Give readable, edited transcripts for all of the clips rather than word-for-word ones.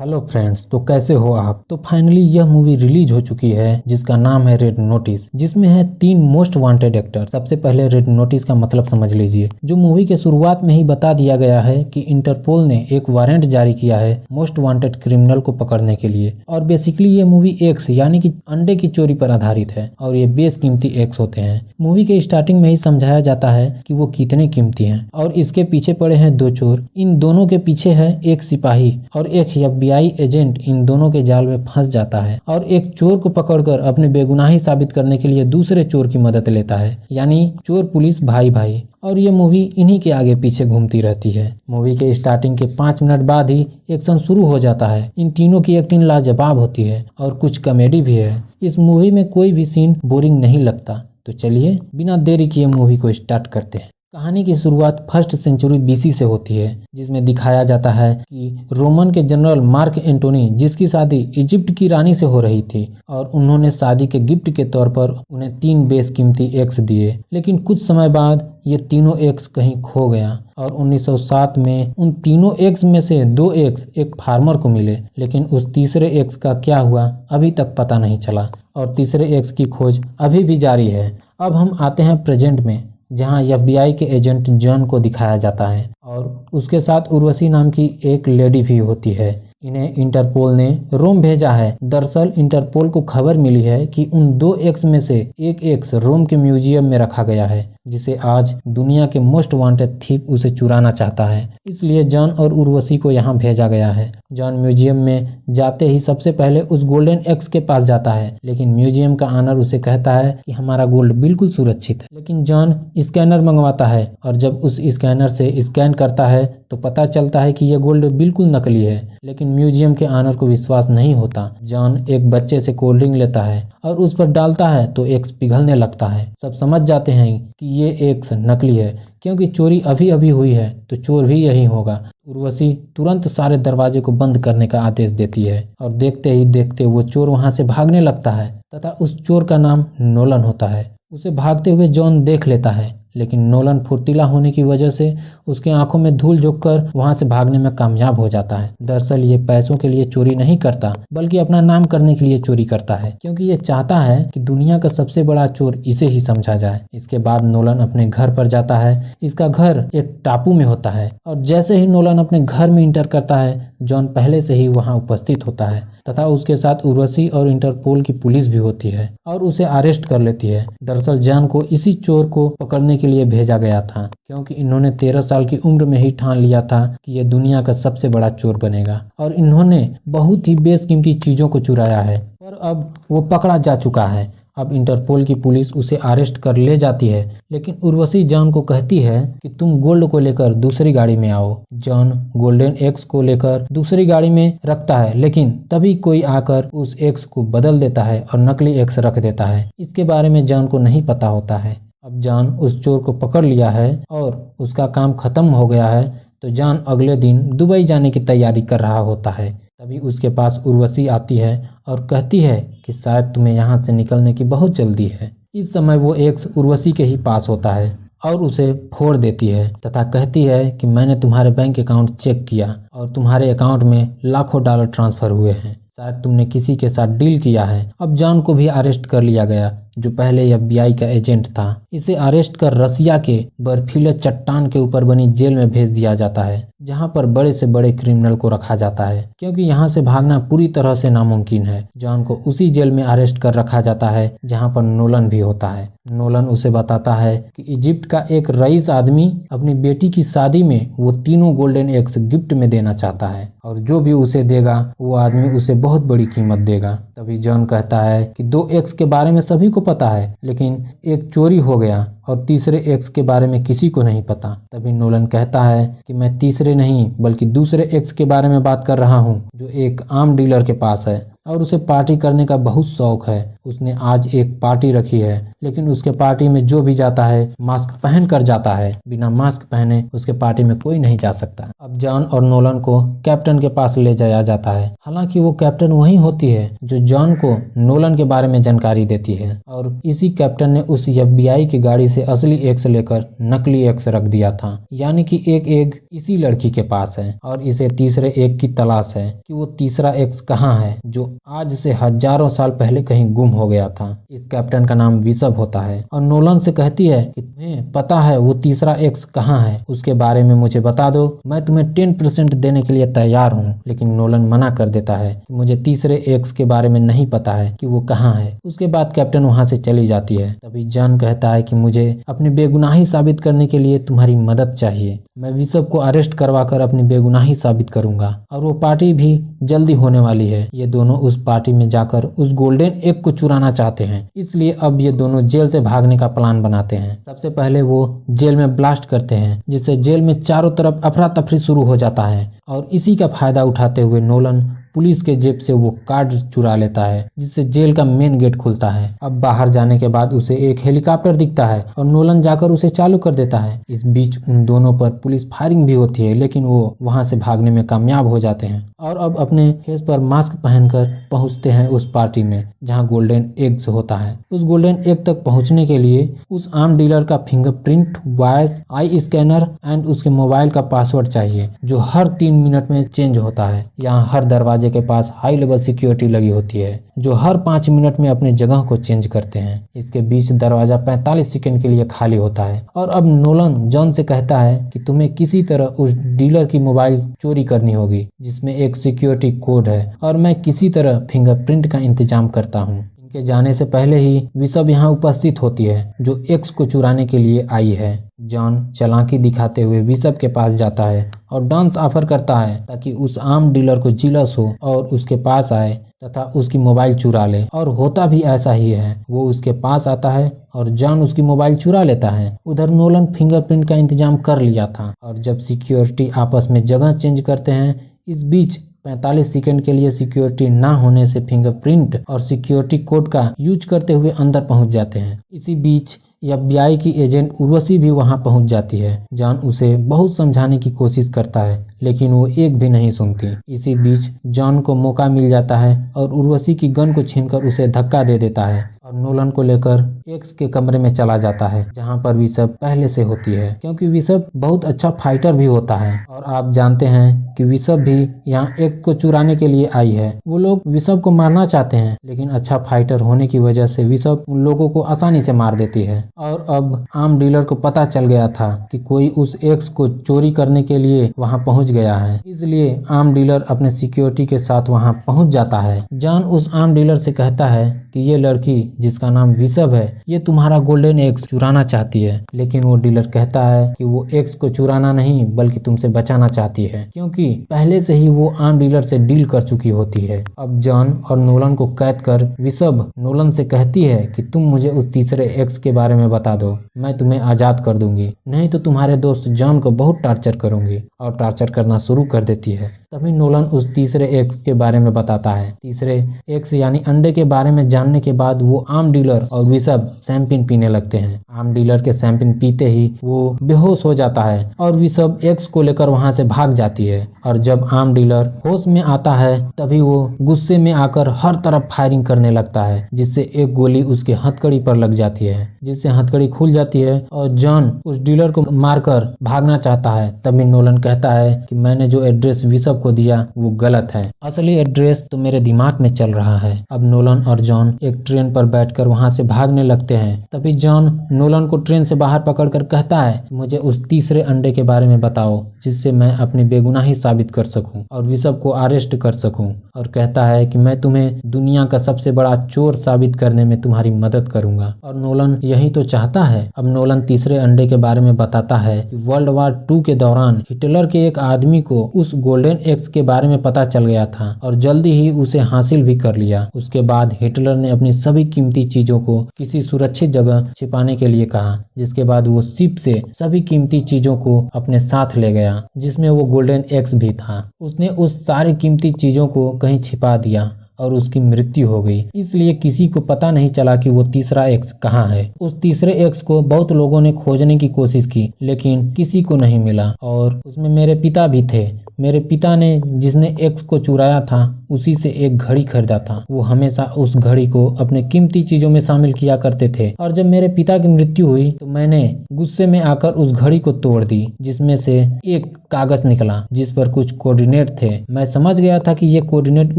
Hello friends, तो कैसे हो आप। तो फाइनली यह मूवी रिलीज हो चुकी है जिसका नाम है रेड नोटिस, जिसमें है 3 मोस्ट वांटेड एक्टर। सबसे पहले रेड नोटिस का मतलब समझ लीजिए। जो मूवी के शुरुआत में ही बता दिया गया है कि इंटरपोल ने एक वारंट जारी किया है मोस्ट वांटेड क्रिमिनल को पकड़ने के लिए, और बेसिकली ये मूवी एग्स यानी कि अंडे की चोरी पर आधारित है, और ये बेशकीमती एग्स होते हैं। मूवी के स्टार्टिंग में ही समझाया जाता है कि वो कितने कीमती हैं, और इसके पीछे पड़े हैं 2 चोर। इन दोनों के पीछे है एक सिपाही और एक FBI एजेंट। इन दोनों के जाल में फंस जाता है और एक चोर को पकड़कर अपनी बेगुनाही साबित करने के लिए दूसरे चोर की मदद लेता है, यानी चोर पुलिस भाई भाई। और ये मूवी इन्हीं के आगे पीछे घूमती रहती है। मूवी के स्टार्टिंग के 5 मिनट बाद ही एक्शन शुरू हो जाता है। इन तीनों की एक्टिंग लाजवाब होती है और कुछ कॉमेडी भी है। इस मूवी में कोई भी सीन बोरिंग नहीं लगता। तो चलिए बिना देरी किए मूवी को स्टार्ट करते हैं। कहानी की शुरुआत 1st सेंचुरी BC से होती है, जिसमें दिखाया जाता है कि रोमन के जनरल मार्क एंटोनी, जिसकी शादी इजिप्ट की रानी से हो रही थी, और उन्होंने शादी के गिफ्ट के तौर पर उन्हें 3 बेशकीमती एग्स दिए। लेकिन कुछ समय बाद ये तीनों एग्स कहीं खो गया, और 1907 में उन तीनों एग्स में से 2 एग्स एक फार्मर को मिले। लेकिन उस तीसरे एग्स का क्या हुआ अभी तक पता नहीं चला, और तीसरे एग्स की खोज अभी भी जारी है। अब हम आते हैं प्रेजेंट में, जहां FBI के एजेंट जॉन को दिखाया जाता है, और उसके साथ उर्वशी नाम की एक लेडी भी होती है। इन्हें इंटरपोल ने रोम भेजा है। दरअसल इंटरपोल को खबर मिली है कि उन 2 एक्स में से एक एक्स रोम के म्यूजियम में रखा गया है, जिसे आज दुनिया के मोस्ट वांटेड थीफ उसे चुराना चाहता है। इसलिए जॉन और उर्वशी को यहाँ भेजा गया है। जॉन म्यूजियम में जाते ही सबसे पहले उस गोल्डन एक्स के पास जाता है, लेकिन म्यूजियम का ऑनर उसे कहता है कि हमारा गोल्ड बिल्कुल सुरक्षित है। लेकिन जॉन स्कैनर मंगवाता है, और जब उस स्कैनर से स्कैन करता है तो पता चलता है कि यह गोल्ड बिल्कुल नकली है। लेकिन म्यूजियम के ऑनर को विश्वास नहीं होता। जॉन एक बच्चे से कोल्ड ड्रिंक लेता है और उस पर डालता है तो एक्स पिघलने लगता है। सब समझ जाते हैं कि ये एक्स नकली है, क्योंकि चोरी अभी अभी हुई है तो चोर भी यही होगा। उर्वशी तुरंत सारे दरवाजे को बंद करने का आदेश देती है, और देखते ही देखते वो चोर वहां से भागने लगता है, तथा उस चोर का नाम नोलन होता है। उसे भागते हुए जॉन देख लेता है, लेकिन नोलन फुर्तीला होने की वजह से उसके आंखों में धूल झोंककर वहां से भागने में कामयाब हो जाता है। दरअसल ये पैसों के लिए चोरी नहीं करता, बल्कि अपना नाम करने के लिए चोरी करता है, क्योंकि ये चाहता है कि दुनिया का सबसे बड़ा चोर इसे ही समझा जाए। इसके बाद नोलन अपने घर पर जाता है। इसका घर एक टापू में होता है, और जैसे ही नोलन अपने घर में इंटर करता है, जॉन पहले से ही वहां उपस्थित होता है, तथा उसके साथ उर्वशी और इंटरपोल की पुलिस भी होती है, और उसे अरेस्ट कर लेती है। दरअसल जॉन को इसी चोर को पकड़ने के लिए भेजा गया था, क्योंकि इन्होंने 13 साल की उम्र में ही ठान लिया था कि ये दुनिया का सबसे बड़ा चोर बनेगा, और इन्होंने बहुत ही बेशकीमती चीजों को चुराया है। और अब वो पकड़ा जा चुका है। अब इंटरपोल की पुलिस उसे अरेस्ट कर ले जाती है, लेकिन उर्वशी जॉन को कहती है कि तुम गोल्ड को लेकर दूसरी गाड़ी में आओ। जॉन गोल्डन एक्स को लेकर दूसरी गाड़ी में रखता है, लेकिन तभी कोई आकर उस एक्स को बदल देता है और नकली एक्स रख देता है। इसके बारे में जॉन को नहीं पता होता है। अब जॉन उस चोर को पकड़ लिया है और उसका काम खत्म हो गया है, तो जॉन अगले दिन दुबई जाने की तैयारी कर रहा होता है। तभी उसके पास उर्वशी आती है और कहती है कि शायद तुम्हें यहाँ से निकलने की बहुत जल्दी है। इस समय वो एक्स उर्वशी के ही पास होता है और उसे फोड़ देती है, तथा कहती है कि मैंने तुम्हारे बैंक अकाउंट चेक किया और तुम्हारे अकाउंट में लाखों डॉलर ट्रांसफर हुए हैं। शायद तुमने किसी के साथ डील किया है। अब जॉन को भी अरेस्ट कर लिया गया, जो पहले FBI का एजेंट था। इसे अरेस्ट कर रसिया के बर्फीले चट्टान के ऊपर बनी जेल में भेज दिया जाता है, जहां पर बड़े से बड़े क्रिमिनल को रखा जाता है, क्योंकि यहां से भागना पूरी तरह से नामुमकिन है। जॉन को उसी जेल में अरेस्ट कर रखा जाता है जहां पर नोलन भी होता है। नोलन उसे बताता है कि इजिप्ट का एक रईस आदमी अपनी बेटी की शादी में वो तीनों गोल्डन एग्स गिफ्ट में देना चाहता है, और जो भी उसे देगा वो आदमी उसे बहुत बड़ी कीमत देगा। तभी जॉन कहता है कि 2 एक्स के बारे में सभी को पता है, लेकिन एक चोरी हो गया और तीसरे एक्स के बारे में किसी को नहीं पता। तभी नोलन कहता है कि मैं तीसरे नहीं बल्कि दूसरे एक्स के बारे में बात कर रहा हूँ, जो एक आम डीलर के पास है, और उसे पार्टी करने का बहुत शौक है। उसने आज एक पार्टी रखी है, लेकिन उसके पार्टी में जो भी जाता है मास्क पहन कर जाता है। बिना मास्क पहने उसके पार्टी में कोई नहीं जा सकता। अब जॉन और नोलन को कैप्टन के पास ले जाया जाता है। हालांकि वो कैप्टन वही होती है जो जॉन को नोलन के बारे में जानकारी देती है, और इसी कैप्टन ने उस FBI की गाड़ी से असली एक्स लेकर नकली एक्स रख दिया था, यानी कि एक एग इसी लड़की के पास है और इसे तीसरे एग की तलाश है कि वो तीसरा एक्स कहाँ है जो आज से हजारों साल पहले कहीं गुम हो गया था। इस कैप्टन का नाम विशब होता है और नोलन से कहती है कि तुम्हें पता है वो तीसरा एक्स कहाँ है, उसके बारे में मुझे बता दो, मैं तुम्हें 10% देने के लिए तैयार हूँ। लेकिन नोलन मना कर देता है कि मुझे तीसरे एक्स के बारे में नहीं पता है कि वो कहाँ है। उसके बाद कैप्टन वहाँ से चली जाती है। तभी जॉन कहता है कि मुझे अपनी बेगुनाही साबित करने के लिए तुम्हारी मदद चाहिए। मैं विशब को अरेस्ट करवाकर अपनी बेगुनाही साबित करूंगा और वो पार्टी भी जल्दी होने वाली है। ये दोनों उस पार्टी में जाकर उस गोल्डन एग को चुराना चाहते हैं, इसलिए अब ये दोनों जेल से भागने का प्लान बनाते हैं। सबसे पहले वो जेल में ब्लास्ट करते हैं, जिससे जेल में चारों तरफ अफरा तफरी शुरू हो जाता है और इसी का फायदा उठाते हुए नोलन पुलिस के जेब से वो कार्ड चुरा लेता है, जिससे जेल का मेन गेट खुलता है। अब बाहर जाने के बाद उसे एक हेलीकॉप्टर दिखता है और नोलन जाकर उसे चालू कर देता है। इस बीच उन दोनों पर पुलिस फायरिंग भी होती है, लेकिन वो वहां से भागने में कामयाब हो जाते हैं और अब अपने फेस पर मास्क पहनकर पहुंचते हैं उस पार्टी में जहां गोल्डन एग्स होता है। उस गोल्डन एग तक पहुंचने के लिए उस आम डीलर का fingerprint, voice, I scanner and उसके मोबाइल का पासवर्ड चाहिए, जो हर 3 मिनट में चेंज होता है। यहाँ हर दरवाजे के पास हाई लेवल सिक्योरिटी लगी होती है, जो हर 5 मिनट में अपने जगह को चेंज करते हैं। इसके बीच दरवाजा 45 सेकंड के लिए खाली होता है और अब नोलन जॉन से कहता है कि तुम्हें किसी तरह उस डीलर की मोबाइल चोरी करनी होगी, जिसमें एक सिक्योरिटी कोड है, और मैं किसी तरह फिंगरप्रिंट का इंतजाम करता हूँ। इनके जाने से पहले ही विशब यहाँ उपस्थित होती है, जो एक्स को चुराने के लिए आई है। जॉन चालाकी दिखाते हुए विशब के पास जाता है और डांस ऑफर करता है ताकि उस आम डीलर को जिलस हो और उसके पास आए तथा उसकी मोबाइल चुरा ले, और होता भी ऐसा ही है। वो उसके पास आता है और जॉन उसकी मोबाइल चुरा लेता है। उधर नोलन फिंगरप्रिंट का इंतजाम कर लिया था और जब सिक्योरिटी आपस में जगह चेंज करते हैं, इस बीच 45 सेकंड के लिए सिक्योरिटी ना होने से फिंगरप्रिंट और सिक्योरिटी कोड का यूज करते हुए अंदर पहुंच जाते हैं। इसी बीच FBI की एजेंट उर्वशी भी वहां पहुंच जाती है। जॉन उसे बहुत समझाने की कोशिश करता है, लेकिन वो एक भी नहीं सुनती। इसी बीच जॉन को मौका मिल जाता है और उर्वशी की गन को छीनकर उसे धक्का दे देता है और नोलन को लेकर एक्स के कमरे में चला जाता है, जहां पर विशब पहले से होती है, क्योंकि विशब बहुत अच्छा फाइटर भी होता है। और आप जानते हैं कि विशब भी यहाँ एक को चुराने के लिए आई है। वो लोग विशब को मारना चाहते हैं, लेकिन अच्छा फाइटर होने की वजह से विशब उन लोगों को आसानी से मार देती है। और अब आम डीलर को पता चल गया था कि कोई उस एक्स को चोरी करने के लिए वहां पहुंच गया है, इसलिए आम डीलर अपने सिक्योरिटी के साथ वहां पहुंच जाता है। जॉन उस आम डीलर से कहता है कि ये लड़की जिसका नाम विशब है, ये तुम्हारा गोल्डन एक्स चुराना चाहती है। लेकिन वो डीलर कहता है कि वो एक्स को चुराना नहीं बल्कि तुमसे बचाना चाहती है, क्योंकि पहले से ही वो आम डीलर से डील कर चुकी होती है। अब जॉन और नोलन को कैद कर विशब नोलन से कहती है कि तुम मुझे उस तीसरे एक्स के बारे में बता दो, मैं तुम्हें आजाद कर दूंगी, नहीं तो तुम्हारे दोस्त जॉन को बहुत टार्चर करूंगी। और टार्चर करना शुरू कर देती है। तभी नोलन उस तीसरे एक्स के बारे में बताता है। तीसरे एक्स यानी अंडे के बारे में जानने के बाद वो आम डीलर और विशब शैंपेन पीने लगते हैं। आम डीलर के शैंपेन पीते ही वो बेहोश हो जाता है और विशब एक्स को लेकर वहां से भाग जाती है। और जब आम डीलर होश में आता है, तभी वो गुस्से में आकर हर तरफ फायरिंग करने लगता है, जिससे एक गोली उसके हथकड़ी पर लग जाती है, जिससे हथकड़ी खुल जाती है और जॉन उस डीलर को मारकर भागना चाहता है। तभी नोलन कहता है कि मैंने जो एड्रेस विशब को दिया वो गलत है, असली एड्रेस तो मेरे दिमाग में चल रहा है। अब नोलन और जॉन एक ट्रेन पर बैठकर वहां से भागने लगते हैं। तभी जॉन नोलन को ट्रेन से बाहर पकड़कर कहता है कि मुझे उस तीसरे अंडे के बारे में बताओ, जिससे मैं अपनी बेगुनाही साबित कर सकूं और विशब को अरेस्ट कर सकूं। और कहता है कि मैं तुम्हें दुनिया का सबसे बड़ा चोर साबित करने में तुम्हारी मदद करूंगा। और नोलन यही तो चाहता है। अब नोलन तीसरे अंडे के बारे में बताता है कि वर्ल्ड वार 2 के दौरान हिटलर के एक आदमी को उस गोल्डन एक्स के बारे में पता चल गया था और जल्दी ही उसे हासिल भी कर लिया। उसके बाद हिटलर ने अपनी सभी कीमती चीजों को किसी सुरक्षित जगह छिपाने के लिए कहा, जिसके बाद वो शिप से सभी कीमती चीजों को अपने साथ ले गया, जिसमें वो गोल्डन एक्स भी था। उसने उस सारी कीमती चीजों को कहीं छिपा दिया और उसकी मृत्यु हो गई। इसलिए किसी को पता नहीं चला कि वो तीसरा एक्स कहाँ है। उस तीसरे एक्स को बहुत लोगों ने खोजने की कोशिश की, लेकिन किसी को नहीं मिला। और उसमें मेरे पिता भी थे। मेरे पिता ने जिसने एक्स को चुराया था उसी से एक घड़ी खरीदा था। वो हमेशा उस घड़ी को अपने कीमती चीजों में शामिल किया करते थे। और जब मेरे पिता की मृत्यु हुई तो मैंने गुस्से में आकर उस घड़ी को तोड़ दी, जिसमें से एक कागज निकला जिस पर कुछ कोऑर्डिनेट थे। मैं समझ गया था कि ये कोऑर्डिनेट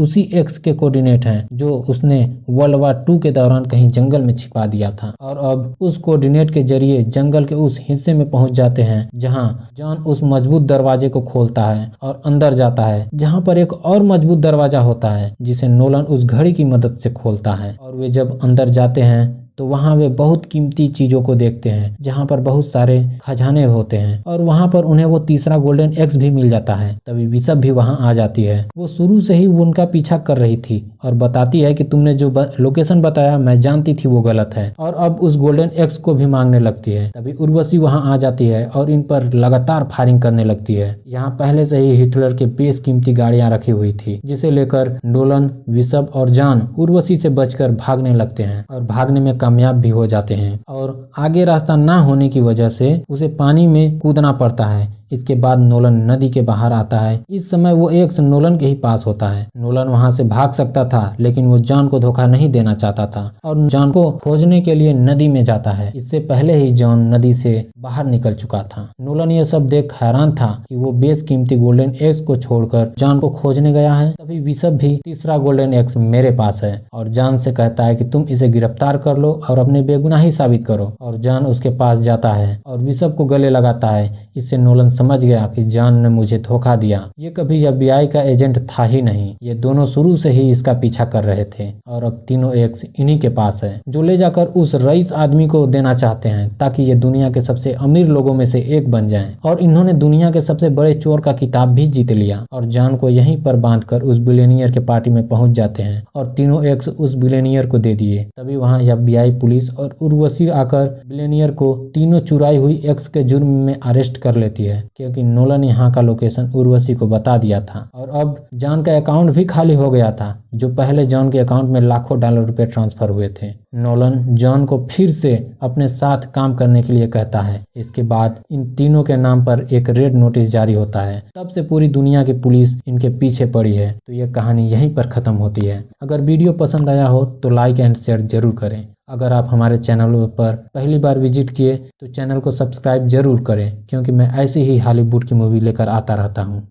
उसी एक्स के कोऑर्डिनेट हैं जो उसने वर्ल्ड वार 2 के दौरान कहीं जंगल में छिपा दिया था। और अब उस कोऑर्डिनेट के जरिए जंगल के उस हिस्से में पहुंच जाते हैं जहां जॉन उस मजबूत दरवाजे को खोलता है और अंदर जाता है, जहां पर एक और मजबूत दरवाजा होता है जिसे नोलन उस घड़ी की मदद से खोलता है। और वे जब अंदर जाते हैं तो वहाँ वे बहुत कीमती चीजों को देखते हैं, जहाँ पर बहुत सारे खजाने होते हैं। और वहाँ पर उन्हें वो तीसरा गोल्डन एक्स भी मिल जाता है। तभी बिशप भी वहाँ आ जाती है। वो शुरू से ही उनका पीछा कर रही थी और बताती है कि तुमने जो लोकेशन बताया मैं जानती थी वो गलत है, और अब उस गोल्डन एक्स को भी मांगने लगती है। तभी उर्वशी वहाँ आ जाती है और इन पर लगातार फायरिंग करने लगती है। यहाँ पहले से ही हिटलर के बेस कीमती गाड़ियां रखी हुई थी, जिसे लेकर नोलन, बिशप और जॉन उर्वशी से बचकर भागने लगते हैं और भागने में कामयाब भी हो जाते हैं। और आगे रास्ता ना होने की वजह से उसे पानी में कूदना पड़ता है। इसके बाद नोलन नदी के बाहर आता है। इस समय वो एक्स नोलन के ही पास होता है। नोलन वहां से भाग सकता था, लेकिन वो जॉन को धोखा नहीं देना चाहता था और जॉन को खोजने के लिए नदी में जाता है। इससे पहले ही जॉन नदी से बाहर निकल चुका था। नोलन ये सब देख हैरान था कि वो बेस कीमती गोल्डन एक्स को छोड़कर जॉन को खोजने गया है। तभी बिशप भी तीसरा गोल्डन एक्स मेरे पास है और जॉन से कहता है कि तुम इसे गिरफ्तार कर लो और अपने बेगुनाही साबित करो। और जॉन उसके पास जाता है और बिशप को गले लगाता है। इससे नोलन समझ गया कि जॉन ने मुझे धोखा दिया। ये कभी FBI का एजेंट था ही नहीं। ये दोनों शुरू से ही इसका पीछा कर रहे थे और अब तीनों एक्स इन्हीं के पास है, जो ले जाकर उस रईस आदमी को देना चाहते हैं ताकि ये दुनिया के सबसे अमीर लोगों में से एक बन जाएं। और इन्होंने दुनिया के सबसे बड़े चोर का किताब भी जीत लिया और जॉन को यहीं पर बांधकर उस बिलियनियर के पार्टी में पहुंच जाते हैं और तीनों एक्स उस बिलियनियर को दे दिए। तभी वहां FBI पुलिस और उर्वशी आकर बिलियनियर को तीनों चुराई हुई एक्स के जुर्म में अरेस्ट कर लेती है, क्योंकि नोलन यहाँ का लोकेशन उर्वशी को बता दिया था। और अब जॉन का अकाउंट भी खाली हो गया था, जो पहले जॉन के अकाउंट में लाखों डॉलर रुपए ट्रांसफर हुए थे। नोलन जॉन को फिर से अपने साथ काम करने के लिए कहता है। इसके बाद इन तीनों के नाम पर एक रेड नोटिस जारी होता है। तब से पूरी दुनिया की पुलिस इनके पीछे पड़ी है। तो ये कहानी यहीं पर खत्म होती है। अगर वीडियो पसंद आया हो तो लाइक एंड शेयर जरूर करें। अगर आप हमारे चैनल पर पहली बार विजिट किए तो चैनल को सब्सक्राइब जरूर करें, क्योंकि मैं ऐसे ही हॉलीवुड की मूवी लेकर आता रहता हूँ।